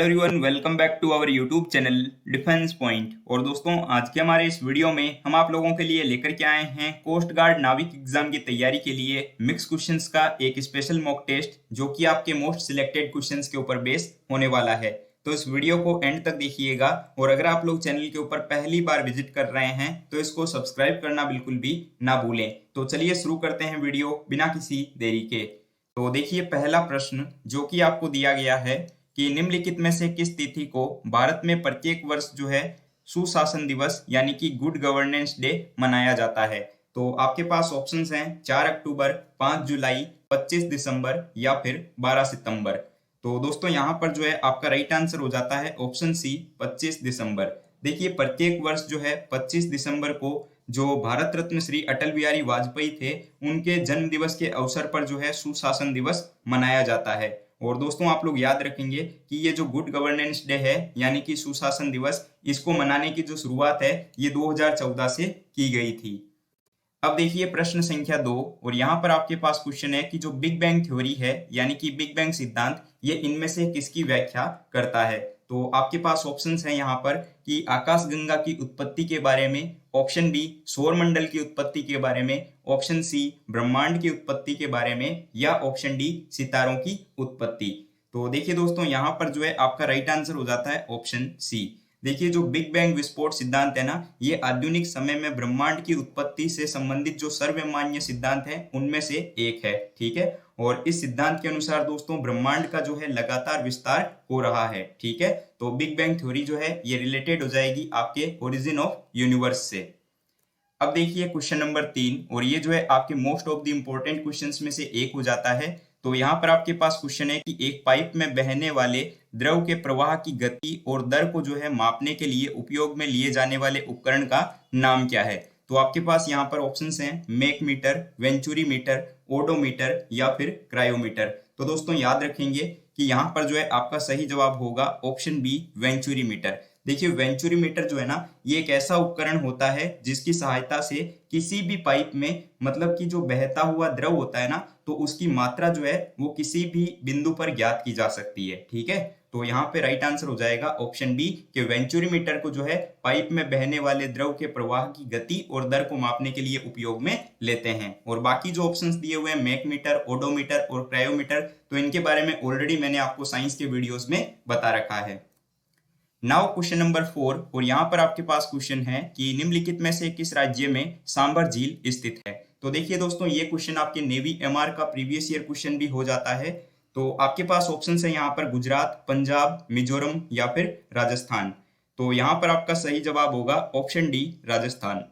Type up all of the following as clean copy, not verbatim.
Hello everyone, welcome back to our YouTube channel defence point. और दोस्तों, आज के हमारे इस वीडियो में हम आप लोगों के लिए लेकर के आए हैं कोस्ट गार्ड नाविक एग्जाम की तैयारी के लिए मिक्स क्वेश्चंस का एक स्पेशल मॉक टेस्ट, जो कि आपके मोस्ट सिलेक्टेड क्वेश्चंस के ऊपर बेस होने वाला है। तो इस वीडियो को एंड तक देखिएगा, और अगर आप लोग चैनल के ऊपर पहली बार विजिट कर रहे हैं तो इसको सब्सक्राइब करना बिल्कुल भी ना भूलें। तो चलिए शुरू करते हैं वीडियो बिना किसी देरी के। तो देखिए, पहला प्रश्न जो कि आपको दिया गया है कि निम्नलिखित में से किस तिथि को भारत में प्रत्येक वर्ष जो है सुशासन दिवस यानी कि गुड गवर्नेंस डे मनाया जाता है। तो आपके पास ऑप्शंस हैं 4 अक्टूबर, 5 जुलाई, 25 दिसंबर या फिर 12 सितंबर। तो दोस्तों, यहाँ पर जो है आपका राइट आंसर हो जाता है ऑप्शन सी, 25 दिसंबर। देखिए, प्रत्येक वर्ष जो है 25 दिसंबर को जो भारत रत्न श्री अटल बिहारी वाजपेयी थे, उनके जन्म दिवस के अवसर पर जो है सुशासन दिवस मनाया जाता है। और दोस्तों, आप लोग याद रखेंगे कि ये जो गुड गवर्नेंस डे है यानी कि सुशासन दिवस, इसको मनाने की जो शुरुआत है ये 2014 से की गई थी। अब देखिए प्रश्न संख्या 2, और यहाँ पर आपके पास क्वेश्चन है कि जो बिग बैंग थ्योरी है यानी कि बिग बैंग सिद्धांत, ये इनमें से किसकी व्याख्या करता है। तो आपके पास ऑप्शंस हैं यहाँ पर कि आकाशगंगा की उत्पत्ति के बारे में, ऑप्शन बी सौरमंडल की उत्पत्ति के बारे में, ऑप्शन सी ब्रह्मांड की उत्पत्ति के बारे में, या ऑप्शन डी सितारों की उत्पत्ति। तो देखिए दोस्तों, यहाँ पर जो है आपका राइट आंसर हो जाता है ऑप्शन सी। देखिए, जो बिग बैंग विस्फोट सिद्धांत है ना, ये आधुनिक समय में ब्रह्मांड की उत्पत्ति से संबंधित जो सर्वमान्य सिद्धांत है उनमें से एक है। ठीक है, और इस सिद्धांत के अनुसार दोस्तों ब्रह्मांड का जो है लगातार विस्तार हो रहा है। ठीक है, तो बिग बैंग थ्योरी जो है ये रिलेटेड हो जाएगी आपके ओरिजिन ऑफ यूनिवर्स से। अब देखिए क्वेश्चन नंबर 3, और ये जो है आपके most of the important questions में से एक हो जाता है। तो यहाँ पर आपके पास क्वेश्चन है कि एक पाइप में बहने वाले द्रव के प्रवाह की गति और दर को जो है मापने के लिए उपयोग में लिए जाने वाले उपकरण का नाम क्या है। तो आपके पास यहाँ पर ऑप्शंस हैं mach meter, venturi meter, odometer या फिर क्रायोमीटर। तो दोस्तों याद रखेंगे कि यहाँ पर जो है आपका सही जवाब होगा ऑप्शन बी, वेंचुरी मीटर। देखिए, वेंचुरी मीटर जो है ना, ये एक ऐसा उपकरण होता है जिसकी सहायता से किसी भी पाइप में, मतलब कि जो बहता हुआ द्रव होता है ना, तो उसकी मात्रा जो है वो किसी भी बिंदु पर ज्ञात की जा सकती है। ठीक है, तो यहाँ पे राइट आंसर हो जाएगा ऑप्शन बी कि वेंचुरी मीटर को जो है पाइप में बहने वाले द्रव के प्रवाह की गति और दर को मापने के लिए उपयोग में लेते हैं। और बाकी जो ऑप्शंस दिए हुए हैं मेक मीटर, ओडोमीटर और क्रायोमीटर, तो इनके बारे में ऑलरेडी मैंने आपको साइंस के वीडियोस में बता रखा है। नाउ क्वेश्चन नंबर 4, और यहाँ पर आपके पास क्वेश्चन है कि निम्नलिखित में से किस राज्य में सांबर झील स्थित है। तो देखिए दोस्तों, ये क्वेश्चन आपके नेवी एमआर का प्रीवियस ईयर क्वेश्चन भी हो जाता है। तो आपके पास ऑप्शन है यहाँ पर गुजरात, पंजाब, मिजोरम या फिर राजस्थान। तो यहाँ पर आपका सही जवाब होगा ऑप्शन डी, राजस्थान।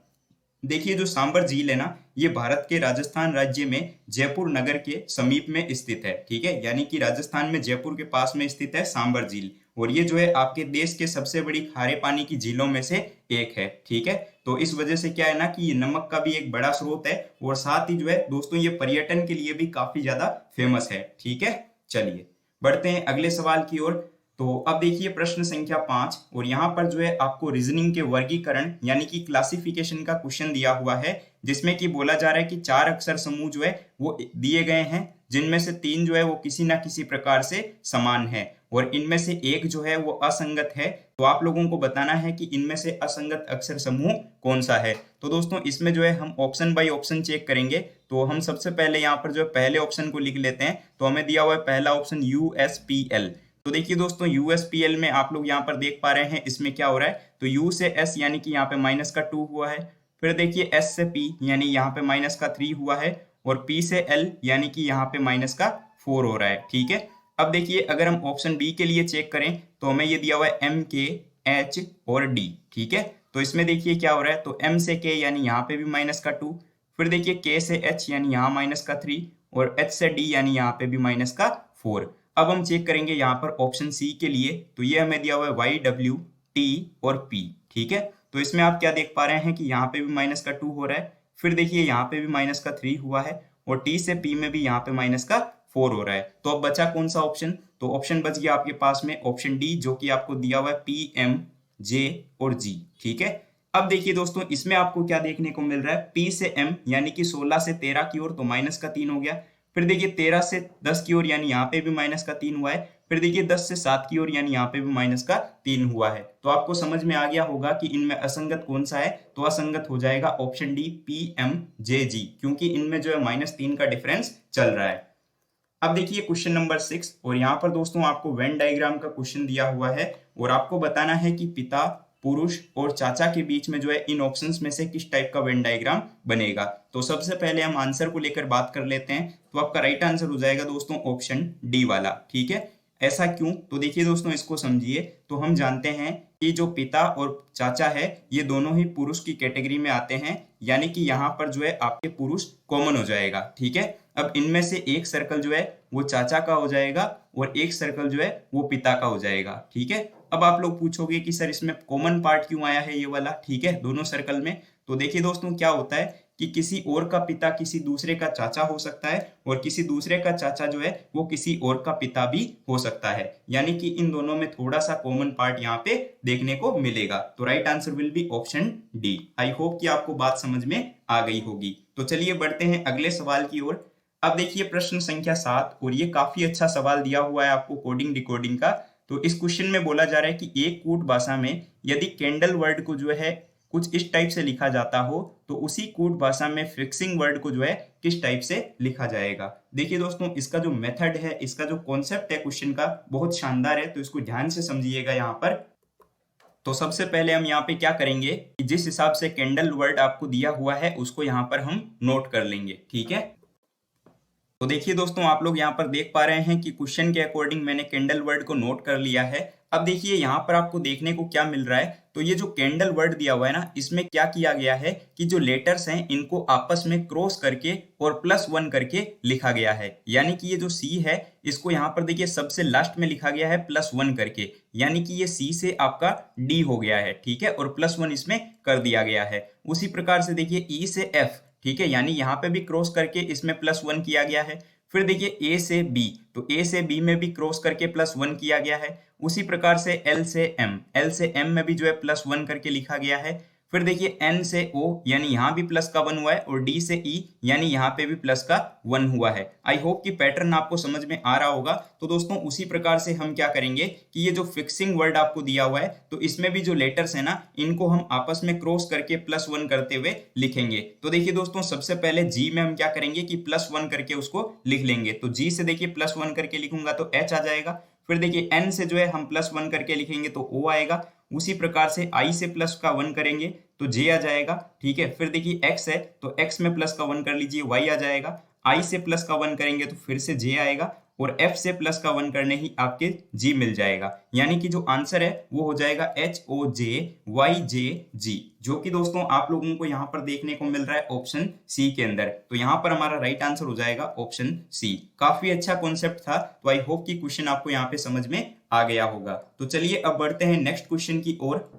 देखिए, जो सांबर झील है ना, ये भारत के राजस्थान राज्य में जयपुर नगर के समीप में स्थित है। ठीक है, यानी कि राजस्थान में जयपुर के पास में स्थित है सांबर झील, और ये जो है आपके देश के सबसे बड़ी खारे पानी की झीलों में से एक है। ठीक है, तो इस वजह से क्या है ना कि ये नमक का भी एक बड़ा स्रोत है, और साथ ही जो है दोस्तों ये पर्यटन के लिए भी काफी ज्यादा फेमस है। ठीक है, चलिए बढ़ते हैं अगले सवाल की ओर। तो अब देखिए प्रश्न संख्या 5, और यहाँ पर जो है आपको रीजनिंग के वर्गीकरण यानी कि क्लासिफिकेशन का क्वेश्चन दिया हुआ है, जिसमें कि बोला जा रहा है कि 4 अक्षर समूह जो है वो दिए गए हैं, जिनमें से 3 जो है वो किसी ना किसी प्रकार से समान है, और इनमें से एक जो है वो असंगत है। तो आप लोगों को बताना है कि इनमें से असंगत अक्षर समूह कौन सा है। तो दोस्तों, इसमें जो है हम ऑप्शन बाय ऑप्शन चेक करेंगे। तो हम सबसे पहले यहाँ पर जो है पहले ऑप्शन को लिख लेते हैं। तो हमें दिया हुआ है पहला ऑप्शन USPL। तो देखिए दोस्तों, USPL में आप लोग यहाँ पर देख पा रहे हैं इसमें क्या हो रहा है। तो U से S यानी कि यहाँ पे माइनस का 2 हुआ है, फिर देखिए S से P यानी यहाँ पे माइनस का 3 हुआ है, और P से L यानी कि यहाँ पे माइनस का 4 हो रहा है। ठीक है, अब देखिए अगर हम ऑप्शन बी के लिए चेक करें तो हमें ये दिया हुआ है MK, H और D। ठीक है, तो इसमें देखिए क्या हो रहा है। तो M से K यानी यहाँ पे भी माइनस का 2, फिर देखिए K से H यानी यहाँ माइनस का 3, और H से D यानी यहाँ पे भी माइनस का 4। अब हम चेक करेंगे यहाँ पर ऑप्शन सी के लिए। तो ये हमें दिया हुआ है YW, T और P। ठीक है, तो इसमें आप क्या देख पा रहे हैं कि यहाँ पे भी माइनस का 2 हो रहा है, फिर देखिए यहाँ पे भी माइनस का 3 हुआ है, और T से P में भी यहाँ पे माइनस का 4 हो रहा है। तो अब बचा कौन सा ऑप्शन। तो ऑप्शन बच गया आपके पास में ऑप्शन डी, जो कि आपको दिया हुआ है PM, J और G। ठीक है, अब देखिए दोस्तों, इसमें आपको क्या देखने को मिल रहा है। P से M यानी कि 16 से 13 की ओर, तो माइनस का 3 हो गया, फिर देखिए 13 से 10 की ओर यानी यहाँ पे भी माइनस का 3 हुआ है। फिर देखिए 10 से 7 की ओर यानी यहाँ पे भी माइनस का 3 हुआ है। तो आपको समझ में आ गया होगा कि इनमें असंगत कौन सा है, तो असंगत हो जाएगा ऑप्शन डी PMJG, क्योंकि इनमें जो है -3 का डिफरेंस चल रहा है। अब देखिए क्वेश्चन नंबर 6, और यहाँ पर दोस्तों आपको वेन डायग्राम का क्वेश्चन दिया हुआ है और आपको बताना है कि पिता, पुरुष और चाचा के बीच में जो है इन ऑप्शंस में से किस टाइप का वेन डायग्राम बनेगा। तो सबसे पहले हम आंसर को लेकर बात कर लेते हैं। तो आपका राइट आंसर हो जाएगा दोस्तों ऑप्शन डी वाला, ठीक है। ऐसा क्यों, तो देखिए दोस्तों इसको समझिए। तो हम जानते हैं कि जो पिता और चाचा है ये दोनों ही पुरुष की कैटेगरी में आते हैं, यानी कि यहाँ पर जो है आपके पुरुष कॉमन हो जाएगा, ठीक है। अब इनमें से एक सर्कल जो है वो चाचा का हो जाएगा और एक सर्कल जो है वो पिता का हो जाएगा, ठीक है। अब आप लोग पूछोगे कि सर इसमें कॉमन पार्ट क्यों आया है ये वाला, ठीक है, दोनों सर्कल में। तो देखिए दोस्तों क्या होता है कि किसी और का पिता किसी दूसरे का चाचा हो सकता है और किसी दूसरे का चाचा जो है वो किसी और का पिता भी हो सकता है, यानी कि इन दोनों में थोड़ा सा कॉमन पार्ट यहाँ पे देखने को मिलेगा। तो right answer will be option D. I hope कि आपको बात समझ में आ गई होगी। तो चलिए बढ़ते हैं अगले सवाल की ओर। अब देखिए प्रश्न संख्या 7, और ये काफी अच्छा सवाल दिया हुआ है आपको कोडिंग डिकोडिंग का। तो इस क्वेश्चन में बोला जा रहा है कि एक कूट भाषा में यदि कैंडल वर्ड को जो है कुछ इस टाइप से लिखा जाता हो तो उसी कूट भाषा में फिक्सिंग वर्ड को जो है किस टाइप से लिखा जाएगा। देखिए दोस्तों इसका जो मेथड है, इसका जो कॉन्सेप्ट है क्वेश्चन का बहुत शानदार है, तो इसको ध्यान से समझिएगा यहाँ पर। तो सबसे पहले हम यहाँ पे क्या करेंगे कि जिस हिसाब से कैंडल वर्ड आपको दिया हुआ है उसको यहाँ पर हम नोट कर लेंगे, ठीक है। तो देखिए दोस्तों आप लोग यहाँ पर देख पा रहे हैं कि क्वेश्चन के अकॉर्डिंग मैंने कैंडल वर्ड को नोट कर लिया है। अब देखिए यहाँ पर आपको देखने को क्या मिल रहा है, तो ये जो कैंडल वर्ड दिया हुआ है ना, इसमें क्या किया गया है कि जो लेटर्स हैं इनको आपस में क्रॉस करके और +1 करके लिखा गया है। यानी कि ये जो सी है इसको यहाँ पर देखिए सबसे लास्ट में लिखा गया है +1 करके, यानी कि ये सी से आपका डी हो गया है, ठीक है, और +1 इसमें कर दिया गया है। उसी प्रकार से देखिए ई से एफ, ठीक है, यानी यहाँ पे भी क्रॉस करके इसमें +1 किया गया है। फिर देखिए ए से बी, तो ए से बी में भी क्रॉस करके +1 किया गया है। उसी प्रकार से एल से एम, एल से एम में भी जो है +1 करके लिखा गया है। फिर देखिए एन से ओ, यानी यहाँ भी प्लस का 1 हुआ है, और डी से ई यानी यहाँ पे भी प्लस का 1 हुआ है। आई होप कि पैटर्न आपको समझ में आ रहा होगा। तो दोस्तों उसी प्रकार से हम क्या करेंगे कि ये जो फिक्सिंग वर्ड आपको दिया हुआ है तो इसमें भी जो लेटर्स है ना इनको हम आपस में क्रॉस करके +1 करते हुए लिखेंगे। तो देखिए दोस्तों सबसे पहले जी में हम क्या करेंगे कि +1 करके उसको लिख लेंगे। तो जी से देखिए +1 करके लिखूंगा तो एच आ जाएगा। फिर देखिए एन से जो है हम +1 करके लिखेंगे तो ओ आएगा। उसी प्रकार से आई से प्लस का 1 करेंगे तो जे आ जाएगा, ठीक है। फिर देखिए एक्स है तो एक्स में प्लस का 1 कर लीजिए, वाई आ जाएगा। आई से प्लस का 1 करेंगे तो फिर से जे आएगा, और एफ से प्लस का 1 करने ही आपके जी मिल जाएगा। यानी कि जो आंसर है वो हो जाएगा HOJYJG, जो कि दोस्तों आप लोगों को यहाँ पर देखने को मिल रहा है ऑप्शन सी के अंदर। तो यहाँ पर हमारा राइट आंसर हो जाएगा ऑप्शन सी। काफी अच्छा कॉन्सेप्ट था, तो आई होप कि क्वेश्चन आपको यहाँ पे समझ में आ गया होगा। तो चलिए अब बढ़ते हैं नेक्स्ट क्वेश्चन की ओर।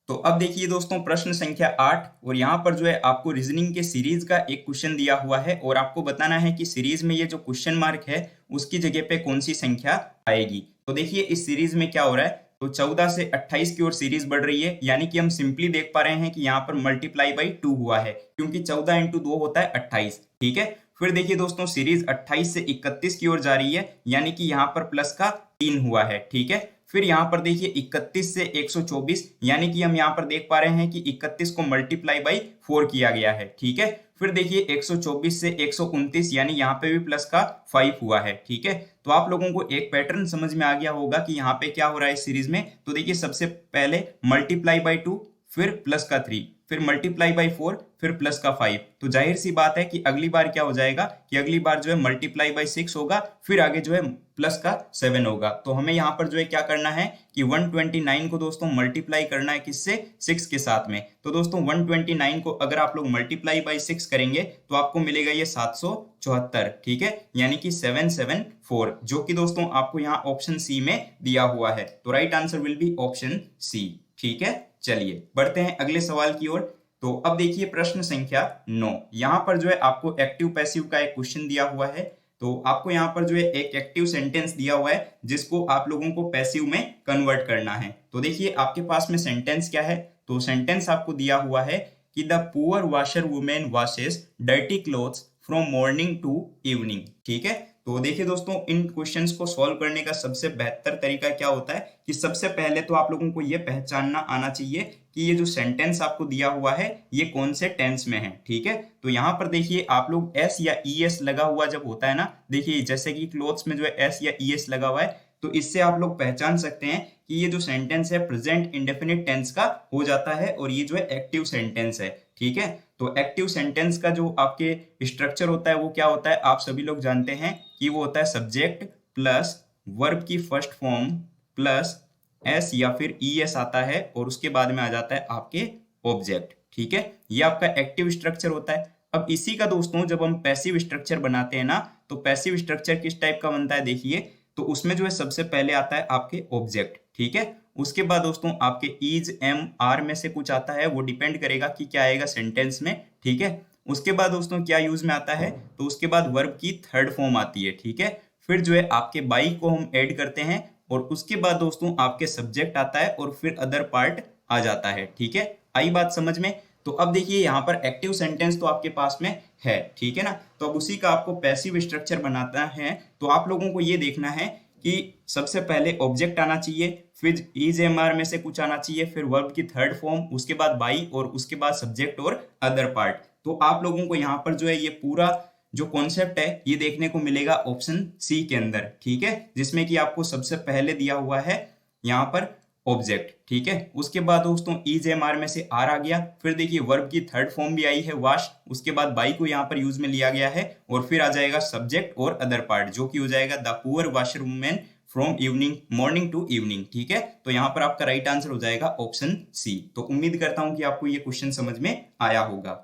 तो अब देखिए दोस्तों प्रश्न संख्या 8, और यहाँ पर जो है आपको रीजनिंग के सीरीज का एक क्वेश्चन दिया हुआ है और आपको बताना है कि सीरीज में ये जो क्वेश्चन मार्क है उसकी जगह पे कौन सी संख्या आएगी। तो देखिए इस सीरीज में क्या हो रहा है, तो 14 से 28 की ओर सीरीज बढ़ रही है, यानी कि हम सिंपली देख पा रहे हैं कि यहाँ पर मल्टीप्लाई बाई 2 हुआ है, क्योंकि 14 × 2 होता है 28, ठीक है। फिर देखिए दोस्तों सीरीज 28 से 31 की ओर जा रही है, यानी कि यहाँ पर प्लस का 3 हुआ है, ठीक है। फिर यहाँ पर देखिए 31 से 124, यानी कि हम यहाँ पर देख पा रहे हैं कि 31 को मल्टीप्लाई बाई 4 किया गया है, ठीक है। फिर देखिए 124 से 129, यानी यहाँ पे भी प्लस का 5 हुआ है, ठीक है। तो आप लोगों को एक पैटर्न समझ में आ गया होगा कि यहाँ पे क्या हो रहा है इस सीरीज में। तो देखिए सबसे पहले मल्टीप्लाई बाई 2, फिर प्लस का 3, फिर मल्टीप्लाई बाई 4, फिर प्लस का 5। तो जाहिर सी बात है कि अगली बार क्या हो जाएगा कि अगली बार जो है मल्टीप्लाई बाई 6 होगा, फिर आगे जो है प्लस का 7 होगा। तो हमें यहाँ पर जो है क्या करना है कि 129 को दोस्तों मल्टीप्लाई करना है किससे, 6 के साथ में। तो दोस्तों 129 को अगर आप लोग मल्टीप्लाई बाई 6 करेंगे तो आपको मिलेगा ये 774, ठीक है, यानी कि 774, जो कि दोस्तों आपको यहाँ ऑप्शन सी में दिया हुआ है। तो right answer will be option C, ठीक है। चलिए बढ़ते हैं अगले सवाल की ओर। तो अब देखिए प्रश्न संख्या 9, यहाँ पर जो है आपको एक्टिव पैसिव का एक क्वेश्चन दिया हुआ है। तो आपको यहाँ पर जो है एक एक्टिव सेंटेंस दिया हुआ है जिसको आप लोगों को पैसिव में कन्वर्ट करना है। तो देखिए आपके पास में सेंटेंस क्या है, तो सेंटेंस आपको दिया हुआ है कि the poor washer women washes dirty clothes from morning to evening. ठीक है, तो देखिए दोस्तों, इन क्वेश्चंस को सॉल्व करने का सबसे बेहतर तरीका क्या होता है कि सबसे पहले तो आप लोगों को ये पहचानना आना चाहिए कि ये जो सेंटेंस आपको दिया हुआ है ये कौन से टेंस में है। ठीक है, तो यहाँ पर देखिए आप लोग एस या ई एस लगा हुआ जब होता है ना, देखिए जैसे कि क्लोथ्स में जो है एस या ई एस लगा हुआ है, तो इससे आप लोग पहचान सकते हैं कि ये जो सेंटेंस है प्रेजेंट इंडेफिनिट टेंस का हो जाता है और ये जो है एक्टिव सेंटेंस है। ठीक है, तो एक्टिव सेंटेंस का जो आपके स्ट्रक्चर होता है वो क्या होता है, आप सभी लोग जानते हैं कि वो होता है सब्जेक्ट प्लस वर्ब की फर्स्ट फॉर्म प्लस एस या फिर ई एस आता है और उसके बाद में आ जाता है आपके ऑब्जेक्ट। ठीक है, ये आपका एक्टिव स्ट्रक्चर होता है। अब इसी का दोस्तों जब हम पैसिव स्ट्रक्चर बनाते हैं ना, तो पैसिव स्ट्रक्चर किस टाइप का बनता है देखिए, तो उसमें जो है सबसे पहले आता है आपके ऑब्जेक्ट। ठीक है, उसके बाद दोस्तों आपके इज एम आर में से कुछ आता है, वो डिपेंड करेगा कि क्या आएगा सेंटेंस में। ठीक है, उसके बाद दोस्तों क्या यूज में आता है, तो उसके बाद वर्ब की थर्ड फॉर्म आती है। ठीक है, फिर जो है आपके बाई को हम ऐड करते हैं और उसके बाद दोस्तों आपके सब्जेक्ट आता है और फिर अदर पार्ट आ जाता है। ठीक है, आई बात समझ में। तो अब देखिए यहाँ पर एक्टिव सेंटेंस तो आपके पास में है। ठीक है ना, तो अब उसी का आपको पैसिव स्ट्रक्चर बनाना है, तो आप लोगों को ये देखना है कि सबसे पहले ऑब्जेक्ट आना चाहिए, फिर इज एम आर में से कुछ आना चाहिए, फिर वर्ब की थर्ड फॉर्म, उसके बाद बाई और उसके बाद सब्जेक्ट और अदर पार्ट। तो आप लोगों को यहाँ पर जो है ये पूरा जो कॉन्सेप्ट है ये देखने को मिलेगा ऑप्शन सी के अंदर। ठीक है, जिसमें कि आपको सबसे पहले दिया हुआ है यहाँ पर ऑब्जेक्ट। ठीक है, उसके बाद दोस्तों इज एम आर में से आर आ गया, फिर देखिए वर्ब की थर्ड फॉर्म भी आई है वाश, उसके बाद बाई को यहाँ पर यूज में लिया गया है और फिर आ जाएगा सब्जेक्ट और अदर पार्ट जो कि हो जाएगा the poor washerman from evening morning to evening. ठीक है, तो यहाँ पर आपका राइट आंसर हो जाएगा ऑप्शन सी। तो उम्मीद करता हूं कि आपको ये क्वेश्चन समझ में आया होगा।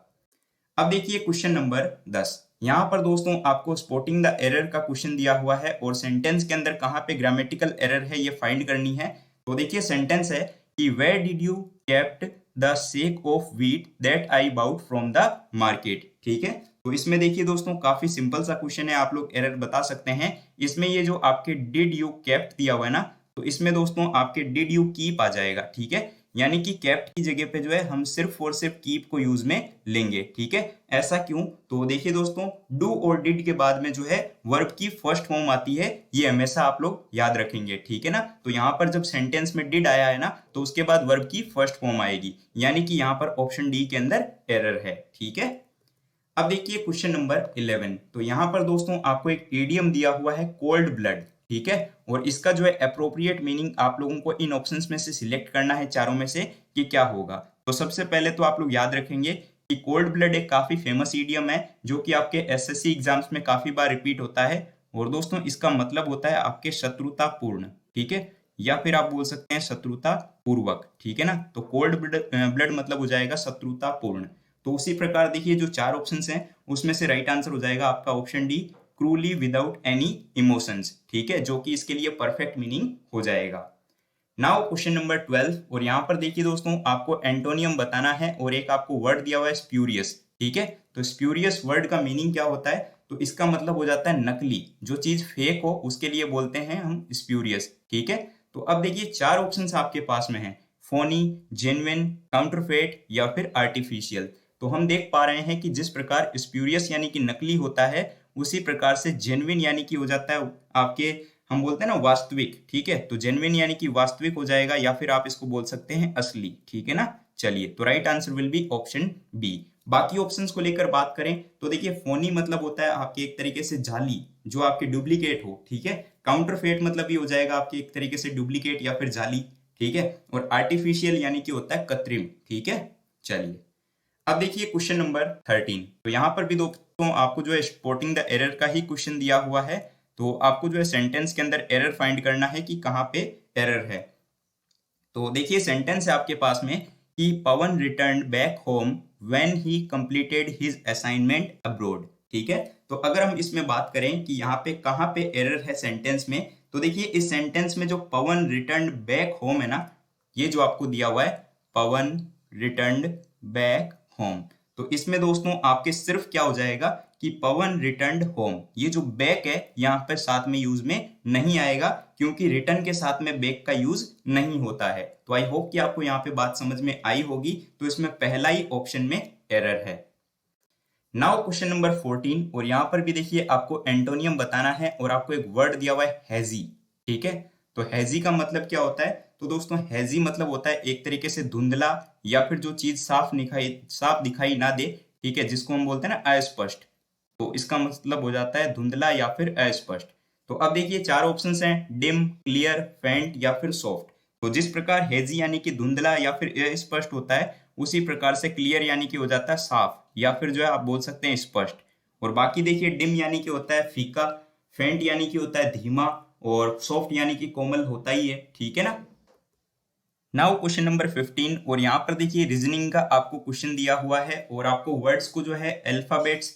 अब देखिए क्वेश्चन नंबर 10, यहाँ पर दोस्तों आपको स्पॉटिंग द एरर का क्वेश्चन दिया हुआ है और सेंटेंस के अंदर कहाँ पे ग्रामेटिकल एरर है ये फाइंड करनी है। तो देखिए सेंटेंस है कि where did you kept the sack of wheat that I bought from the market. ठीक है, तो इसमें देखिए दोस्तों काफी सिंपल सा क्वेश्चन है, आप लोग एरर बता सकते हैं। इसमें ये जो आपके डिड यू केप्ट दिया हुआ है ना, तो इसमें दोस्तों आपके डिड यू कीप आ जाएगा। ठीक है, यानी कि केप्ट की जगह पे जो है हम सिर्फ और सिर्फ कीप को यूज में लेंगे। ठीक है, ऐसा क्यों, तो देखिए दोस्तों डू और डिड के बाद में जो है वर्ब की फर्स्ट फॉर्म आती है, ये हमेशा आप लोग याद रखेंगे। ठीक है ना, तो यहाँ पर जब सेंटेंस में डिड आया है ना, तो उसके बाद वर्ब की फर्स्ट फॉर्म आएगी, यानी कि यहाँ पर ऑप्शन डी के अंदर एरर है। ठीक है, अब देखिए क्वेश्चन नंबर 11, तो यहाँ पर दोस्तों आपको एक इडियम दिया हुआ है कोल्ड ब्लड। ठीक है, और इसका जो है अप्रोप्रिएट मीनिंग आप लोगों को इन ऑप्शंस में से सिलेक्ट करना है चारों में से कि क्या होगा। तो सबसे पहले तो आप लोग याद रखेंगे कि कोल्ड ब्लड एक काफी फेमस इडियम है जो कि आपके एसएससी एग्जाम्स में काफी बार रिपीट होता है और दोस्तों इसका मतलब होता है आपके शत्रुतापूर्ण। ठीक है, या फिर आप बोल सकते हैं शत्रुता पूर्वक। ठीक है ना, तो कोल्ड ब्लड मतलब हो जाएगा शत्रुतापूर्ण। तो उसी प्रकार देखिए जो चार ऑप्शंस हैं उसमें से राइट आंसर हो जाएगा आपका option D, cruelly without any emotions. ठीक है, जो कि इसके लिए परफेक्ट मीनिंग हो जाएगा। नाउ क्वेश्चन नंबर 12, और यहाँ पर देखिए दोस्तों आपको एंटोनियम बताना है और एक आपको वर्ड दिया हुआ है स्प्यूरियस। ठीक है, तो स्प्यूरियस वर्ड का मीनिंग क्या होता है, तो इसका मतलब हो जाता है नकली, जो चीज फेक हो उसके लिए बोलते हैं हम स्प्यूरियस। ठीक है, तो अब देखिए चार ऑप्शंस आपके पास में है, फोनी, जेन्युइन, काउंटरफेट या फिर आर्टिफिशियल। तो हम देख पा रहे हैं कि जिस प्रकार स्प्यूरियस यानी कि नकली होता है, उसी प्रकार से जेन्युइन यानी कि हो जाता है आपके, हम बोलते हैं ना वास्तविक। ठीक है, तो जेन्युइन यानी कि वास्तविक हो जाएगा या फिर आप इसको बोल सकते हैं असली। ठीक है ना, चलिए तो right answer will be option B. बाकी ऑप्शंस को लेकर बात करें तो देखिए फोनी मतलब होता है आपके एक तरीके से जाली, जो आपके डुप्लीकेट हो। ठीक है, काउंटरफेट मतलब भी हो जाएगा आपके एक तरीके से डुप्लीकेट या फिर जाली। ठीक है, और आर्टिफिशियल यानी कि होता है कृत्रिम। ठीक है, चलिए अब देखिए क्वेश्चन नंबर 13, तो यहाँ पर भी दोस्तों आपको जो है स्पॉटिंग द एरर का ही क्वेश्चन दिया हुआ है। तो आपको जो है सेंटेंस के अंदर एरर फाइंड करना है कि कहाँ पे एरर है। तो देखिए सेंटेंस है आपके पास में कि Pavan return back home when he completed his assignment abroad. ठीक है, तो अगर हम इसमें बात करें कि यहाँ पे कहाँ पे एरर है सेंटेंस में, तो देखिए इस सेंटेंस में जो पवन रिटर्न बैक होम है ना, ये जो आपको दिया हुआ है पवन रिटर्न बैक होम, तो इसमें दोस्तों आपके सिर्फ क्या हो जाएगा कि पवन रिटर्न होम, ये जो बैक है यहाँ पे साथ में यूज में नहीं आएगा क्योंकि रिटर्न के साथ में बैक का यूज नहीं होता है। तो आई होप कि आपको यहाँ पे बात समझ में आई होगी। तो इसमें पहला ही ऑप्शन में एरर है। नाउ क्वेश्चन नंबर 14, और यहाँ पर भी देखिए आपको एंटोनियम बताना है और आपको एक वर्ड दिया हुआ है हैजी। ठीक है, तो हैजी का मतलब क्या होता है? तो दोस्तों हैजी मतलब होता है एक तरीके से धुंधला, या फिर जो चीज साफ दिखाई ना दे, ठीक है, जिसको हम बोलते हैं ना अस्पष्ट। तो इसका मतलब हो जाता है धुंधला या फिर अस्पष्ट। तो अब देखिए चार ऑप्शंस हैं, डिम, क्लियर, फेंट या फिर सॉफ्ट। तो जिस प्रकार हेजी यानी कि धुंधला या फिर अस्पष्ट होता है, उसी प्रकार से क्लियर यानी कि हो जाता है साफ, या फिर जो है आप बोल सकते हैं स्पष्ट। और बाकी देखिए डिम यानी कि होता है फीका, फेंट यानी कि होता है धीमा, और सॉफ्ट यानी कि कोमल होता ही है। ठीक है ना। नाउ क्वेश्चन नंबर 15, और यहाँ पर देखिए रीजनिंग का आपको क्वेश्चन दिया हुआ है, और आपको वर्ड्स को जो है अल्फाबेट्स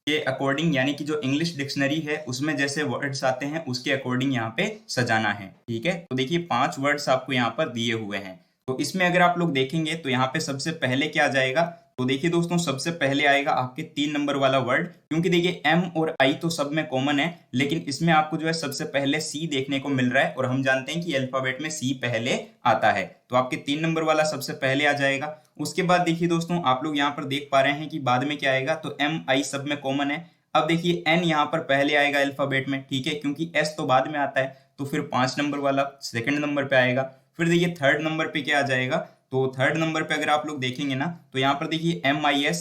के अकॉर्डिंग, यानी कि जो इंग्लिश डिक्शनरी है उसमें जैसे वर्ड्स आते हैं उसके अकॉर्डिंग यहाँ पे सजाना है। ठीक है, तो देखिए 5 वर्ड्स आपको यहाँ पर दिए हुए हैं। तो इसमें अगर आप लोग देखेंगे तो यहाँ पे सबसे पहले क्या आ जाएगा? तो देखिए दोस्तों सबसे पहले आएगा आपके 3 नंबर वाला वर्ड, क्योंकि देखिए एम और आई तो सब में कॉमन है, लेकिन इसमें आपको जो है सबसे पहले सी देखने को मिल रहा है, और हम जानते हैं कि अल्फाबेट में सी पहले आता है। तो आपके 3 नंबर वाला सबसे पहले आ जाएगा। उसके बाद देखिए दोस्तों आप लोग यहाँ पर देख पा रहे हैं कि बाद में क्या आएगा, तो एम आई सब में कॉमन है। अब देखिए एन यहाँ पर पहले आएगा अल्फाबेट में, ठीक है, क्योंकि एस तो बाद में आता है, तो फिर 5 नंबर वाला सेकंड नंबर पे आएगा। फिर देखिए थर्ड नंबर पे क्या आ जाएगा? तो थर्ड नंबर पे अगर आप लोग देखेंगे ना, तो यहाँ पर देखिए एम आई एस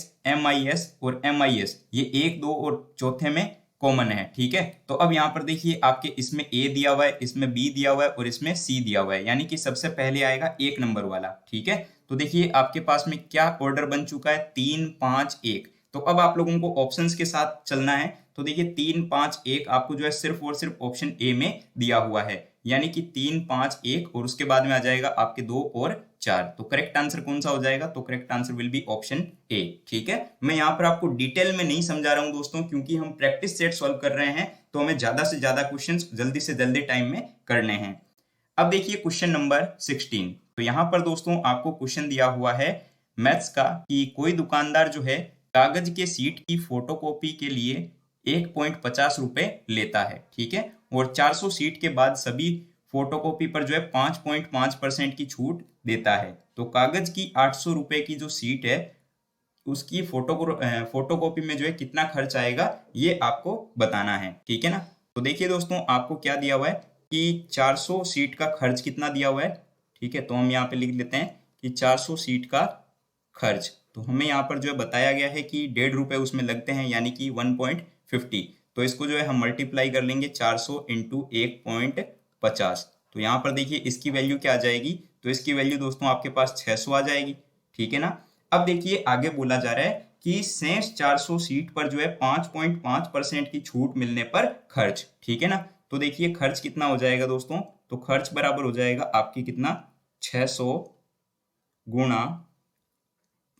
और एम आई एस, ये 1, 2 और चौथे में कॉमन है। ठीक है, तो अब यहाँ पर देखिए आपके इसमें ए दिया हुआ है, इसमें बी दिया हुआ है और इसमें सी दिया हुआ है, यानी कि सबसे पहले आएगा 1 नंबर वाला। ठीक है, तो देखिए आपके पास में क्या ऑर्डर बन चुका है, 3, 5, 1। तो अब आप लोगों को ऑप्शंस के साथ चलना है। तो देखिए 3, 5, 1 आपको जो है सिर्फ और सिर्फ ऑप्शन ए में दिया हुआ है, यानी कि 3, 5, 1, और उसके बाद में आ जाएगा आपके 2 और 4। तो करेक्ट आंसर कौन सा हो जाएगा? तो correct answer will be option A. ठीक है, मैं यहाँ पर आपको डिटेल में नहीं समझा रहा हूँ दोस्तों, क्योंकि हम प्रैक्टिस सेट सॉल्व कर रहे हैं, तो हमें ज्यादा से ज्यादा क्वेश्चंस जल्दी से जल्दी टाइम में करने हैं। अब देखिए क्वेश्चन नंबर 16। तो यहाँ पर दोस्तों आपको क्वेश्चन दिया हुआ है मैथ्स का, कि कोई दुकानदार जो है कागज के सीट की फोटोकॉपी के लिए 1.50 रुपए लेता है। ठीक है, और 400 सीट के बाद सभी फोटोकॉपी पर जो है 5.5% की छूट देता है। तो कागज की 800 रुपए की जो सीट है उसकी फोटोकॉपी में जो है कितना खर्च आएगा, ये आपको बताना है। ठीक है ना। तो देखिए दोस्तों आपको क्या दिया हुआ है कि 400 सीट का खर्च कितना दिया हुआ है। ठीक है, तो हम यहाँ पे लिख लेते हैं कि 400 सीट का खर्च। तो हमें यहाँ पर जो है बताया गया है कि 1.5 रुपए उसमें लगते हैं, यानी कि 1.50। तो इसको जो है हम मल्टीप्लाई कर लेंगे 400 इंटू 1.50। तो यहाँ पर देखिए इसकी वैल्यू क्या आ जाएगी? तो इसकी वैल्यू दोस्तों आपके पास 600 आ जाएगी। ठीक है ना। अब देखिए आगे बोला जा रहा है कि शेष 400 सीट पर जो है 5.5% की छूट मिलने पर खर्च। ठीक है ना। तो देखिए खर्च कितना हो जाएगा दोस्तों? तो खर्च बराबर हो जाएगा आपकी कितना, 600 गुणा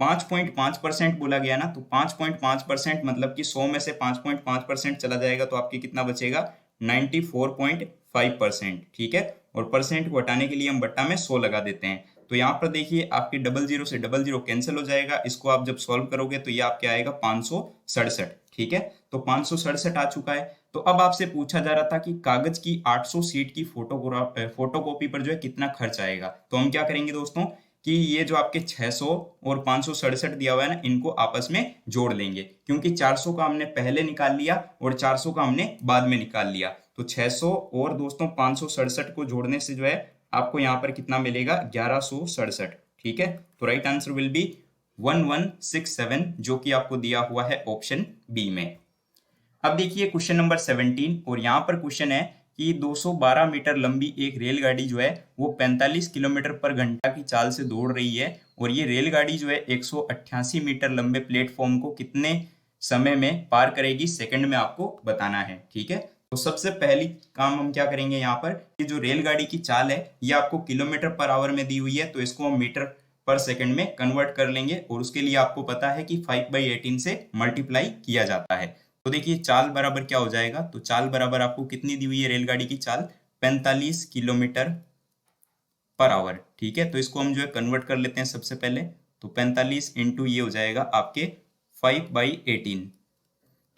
5.5% बोला गया ना, तो 5.5% मतलब कि 100 में से 5.5% चला जाएगा, तो आपके कितना बचेगा, 94.5%। ठीक है, और परसेंट को हटाने के लिए हम बट्टा में 100 लगा देते हैं। तो यहाँ पर देखिए आपके 00 से 00 कैंसिल हो जाएगा, इसको आप जब सॉल्व करोगे तो ये आपके आएगा 567। ठीक है, तो 567 आ चुका है। तो अब आपसे पूछा जा रहा था कि कागज की 800 सीट की फोटोकॉपी पर जो है कितना खर्च आएगा। तो हम क्या करेंगे दोस्तों कि ये जो आपके 600 और 567 दिया हुआ है ना, इनको आपस में जोड़ लेंगे, क्योंकि 400 का हमने पहले निकाल लिया और 400 का हमने बाद में निकाल लिया। तो 600 और दोस्तों 567 को जोड़ने से जो है आपको यहाँ पर कितना मिलेगा, 1167। ठीक है, तो राइट आंसर विल बी 1167, जो कि आपको दिया हुआ है ऑप्शन बी में। अब देखिए क्वेश्चन नंबर 17, और यहाँ पर क्वेश्चन है कि 212 मीटर लंबी एक रेलगाड़ी जो है वो 45 किलोमीटर पर घंटा की चाल से दौड़ रही है, और ये रेलगाड़ी जो है 188 मीटर लंबे प्लेटफॉर्म को कितने समय में पार करेगी, सेकंड में आपको बताना है। ठीक है, तो सबसे पहली काम हम क्या करेंगे यहाँ पर कि जो रेलगाड़ी की चाल है ये आपको किलोमीटर पर आवर में दी हुई है, तो इसको हम मीटर पर सेकंड में कन्वर्ट कर लेंगे, और उसके लिए आपको पता है कि 5/18 से मल्टीप्लाई किया जाता है। तो देखिए चाल बराबर क्या हो जाएगा, तो चाल बराबर आपको कितनी दी हुई है रेलगाड़ी की चाल, 45 किलोमीटर पर आवर। ठीक है, तो इसको हम जो है कन्वर्ट कर लेते हैं सबसे पहले। तो 45 इंटू ये हो जाएगा आपके 5/18।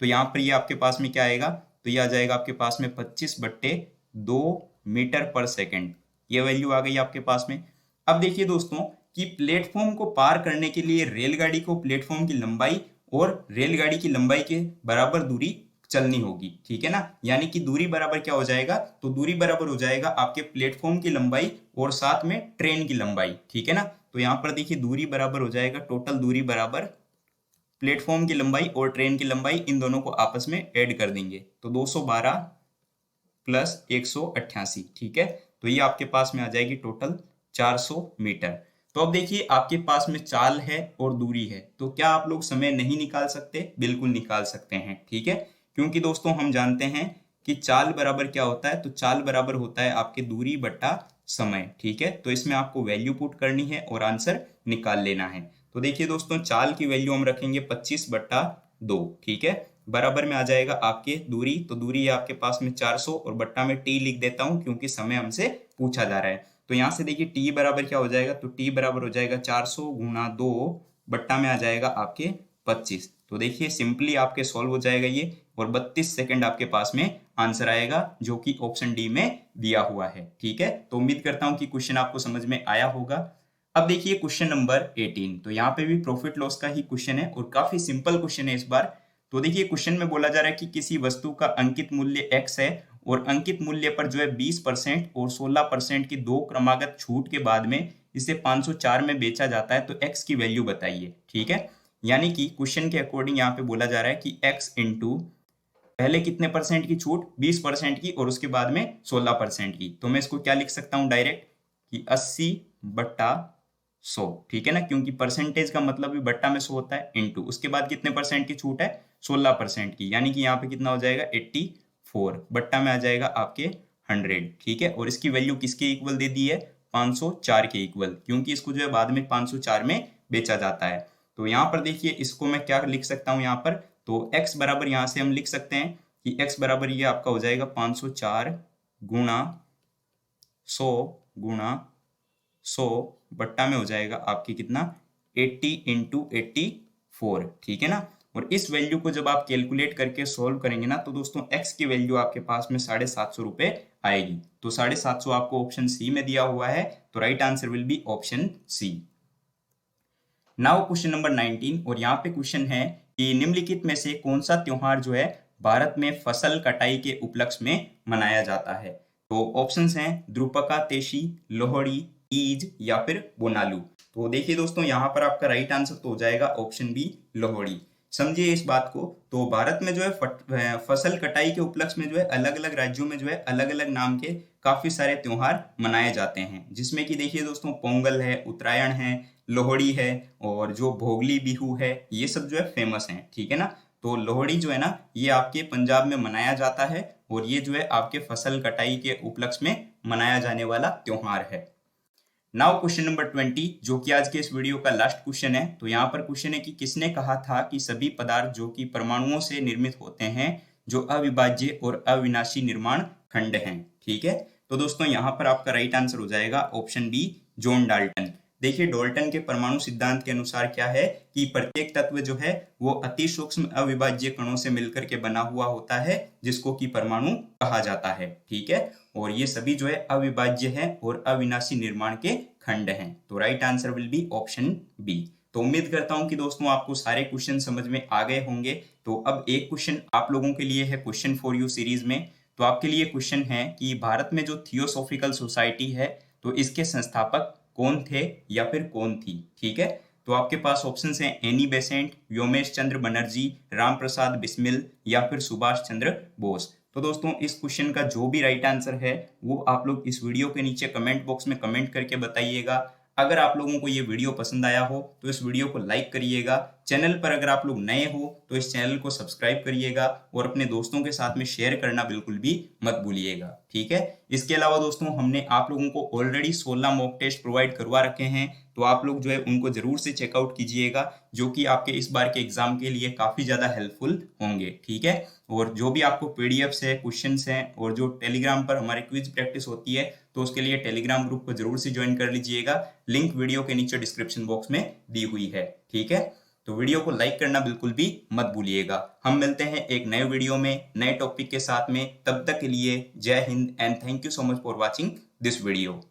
तो यहाँ पर ये आपके पास में क्या आएगा, तो ये आ जाएगा आपके पास में 25/2 मीटर पर सेकेंड। ये वैल्यू आ गई आपके पास में। अब देखिए दोस्तों कि प्लेटफॉर्म को पार करने के लिए रेलगाड़ी को प्लेटफॉर्म की लंबाई और रेलगाड़ी की लंबाई के बराबर दूरी चलनी होगी, ठीक है ना। यानी कि दूरी बराबर क्या हो जाएगा, तो दूरी बराबर हो जाएगा आपके प्लेटफॉर्म की लंबाई और साथ में ट्रेन की लंबाई, ठीक है ना। तो यहाँ पर देखिए दूरी बराबर हो जाएगा, टोटल दूरी बराबर प्लेटफॉर्म की लंबाई और ट्रेन की लंबाई, इन दोनों को आपस में ऐड कर देंगे तो 212 प्लस 188, ठीक है। तो ये आपके पास में आ जाएगी टोटल 400 मीटर। तो अब देखिए आपके पास में चाल है और दूरी है, तो क्या आप लोग समय नहीं निकाल सकते, बिल्कुल निकाल सकते हैं, ठीक है। क्योंकि दोस्तों हम जानते हैं कि चाल बराबर क्या होता है, तो चाल बराबर होता है आपके दूरी बटा समय, ठीक है। तो इसमें आपको वैल्यू पुट करनी है और आंसर निकाल लेना है। तो देखिए दोस्तों चाल की वैल्यू हम रखेंगे 25/2, ठीक है। बराबर में आ जाएगा आपके दूरी, तो दूरी है आपके पास में 400 और बट्टा में टी लिख देता हूं क्योंकि समय हमसे पूछा जा रहा है। तो यहाँ से देखिए टी बराबर क्या हो जाएगा, तो टी बराबर हो जाएगा 400 गुणा 2 बट्टा में आ जाएगा आपके 25। तो देखिए सिंपली आपके सॉल्व हो जाएगा ये, और 32 सेकंड आपके पास में आंसर आएगा जो कि ऑप्शन डी में दिया हुआ है, ठीक है। तो उम्मीद करता हूं कि क्वेश्चन आपको समझ में आया होगा। अब देखिए क्वेश्चन नंबर 18, तो यहाँ पे भी प्रॉफिट लॉस का ही क्वेश्चन है और काफी सिंपल क्वेश्चन है इस बार। तो देखिए क्वेश्चन में बोला जा रहा है कि किसी वस्तु का अंकित मूल्य x है और अंकित मूल्य पर जो है 20% और 16% की दो क्रमागत छूट के बाद में इसे 504 में बेचा जाता है, तो x की वैल्यू बताइए, ठीक है। यानी कि क्वेश्चन के अकॉर्डिंग यहाँ पे बोला जा रहा है कि x इंटू पहले कितने परसेंट की छूट, 20% की, और उसके बाद में 16% की। तो मैं इसको क्या लिख सकता हूँ डायरेक्ट कि 80/100, ठीक है ना, क्योंकि परसेंटेज का मतलब भी बट्टा में 100 होता है, इंटू उसके बाद कितने परसेंट की छूट है, 16% की, यानी कि यहाँ पे कितना हो जाएगा 84, बट्टा में आ जाएगा आपके 100, ठीक है। और इसकी वैल्यू किसके इक्वल दे दी है, 504 के इक्वल, क्योंकि इसको जो है बाद में 504 में बेचा जाता है। तो यहाँ पर देखिए इसको मैं क्या लिख सकता हूँ यहाँ पर, तो x बराबर यहाँ से हम लिख सकते हैं कि x बराबर ये आपका हो जाएगा 504 गुणा 100 गुणा 100 बट्टा में हो जाएगा आपकी कितना 80 इंटू 84, ठीक है ना। और इस वैल्यू को जब आप कैलकुलेट करके सॉल्व करेंगे ना, तो दोस्तों x की वैल्यू आपके पास में 750 रुपए आएगी। तो 750 आपको ऑप्शन सी में दिया हुआ है, तो right answer will be option C. Now question number 19, और यहाँ पे क्वेश्चन है कि निम्नलिखित में से कौन सा त्योहार जो है भारत में फसल कटाई के उपलक्ष्य में मनाया जाता है। तो ऑप्शंस हैं ध्रुपका तेशी, लोहड़ी, तीज या फिर बोनालू। तो देखिए दोस्तों यहाँ पर आपका राइट आंसर तो हो जाएगा ऑप्शन बी लोहड़ी। समझिए इस बात को, तो भारत में जो है फसल कटाई के उपलक्ष्य में जो है अलग अलग राज्यों में जो है अलग अलग नाम के काफी सारे त्योहार मनाए जाते हैं, जिसमें कि देखिए दोस्तों पोंगल है, उत्तरायण है, लोहड़ी है और जो भोगली बिहू है, ये सब जो है फेमस हैं, ठीक है ना। तो लोहड़ी जो है ना ये आपके पंजाब में मनाया जाता है और ये जो है आपके फसल कटाई के उपलक्ष्य में मनाया जाने वाला त्योहार है। नाउ क्वेश्चन नंबर 20, जो कि आज के इस वीडियो का लास्ट क्वेश्चन है। तो यहाँ पर क्वेश्चन है कि किसने कहा था कि सभी पदार्थ जो कि परमाणुओं से निर्मित होते हैं जो अविभाज्य और अविनाशी निर्माण खंड हैं, ठीक है। तो दोस्तों यहाँ पर आपका राइट आंसर हो जाएगा ऑप्शन बी जॉन डाल्टन। देखिए डाल्टन के परमाणु सिद्धांत के अनुसार क्या है कि प्रत्येक तत्व जो है वो अति सूक्ष्म अविभाज्य कणों से मिलकर के बना हुआ होता है, जिसको कि परमाणु कहा जाता है, ठीक है। और ये सभी जो है अविभाज्य है और अविनाशी निर्माण के खंड हैं। तो right answer will be option B. तो उम्मीद करता हूं कि दोस्तों आपको सारे क्वेश्चन समझ में आ गए होंगे। तो अब एक क्वेश्चन आप लोगों के लिए है क्वेश्चन फॉर यू सीरीज में। तो आपके लिए क्वेश्चन है कि भारत में जो थियोसॉफिकल सोसाइटी है तो इसके संस्थापक कौन थे या फिर कौन थी, ठीक है। तो आपके पास ऑप्शंस हैं एनी बेसेंट, व्योमेश चंद्र बनर्जी, राम प्रसाद बिस्मिल या फिर सुभाष चंद्र बोस। तो दोस्तों इस क्वेश्चन का जो भी राइट आंसर है वो आप लोग इस वीडियो के नीचे कमेंट बॉक्स में कमेंट करके बताइएगा। अगर आप लोगों को ये वीडियो पसंद आया हो तो इस वीडियो को लाइक करिएगा। चैनल पर अगर आप लोग नए हो तो इस चैनल को सब्सक्राइब करिएगा और अपने दोस्तों के साथ में शेयर करना बिल्कुल भी मत भूलिएगा, ठीक है। इसके अलावा दोस्तों हमने आप लोगों को ऑलरेडी 16 मॉक टेस्ट प्रोवाइड करवा रखे हैं, तो आप लोग जो है उनको जरूर से चेकआउट कीजिएगा, जो कि आपके इस बार के एग्जाम के लिए काफी ज्यादा हेल्पफुल होंगे, ठीक है। और जो भी आपको पीडीएफ्स है, क्वेश्चंस हैं और जो टेलीग्राम पर हमारे क्विज प्रैक्टिस होती है तो उसके लिए टेलीग्राम ग्रुप को जरूर से ज्वाइन कर लीजिएगा। लिंक वीडियो के नीचे डिस्क्रिप्शन बॉक्स में दी हुई है, ठीक है। तो वीडियो को लाइक करना बिल्कुल भी मत भूलिएगा। हम मिलते हैं एक नए वीडियो में नए टॉपिक के साथ में, तब तक के लिए जय Hind and thank you so much for watching this video.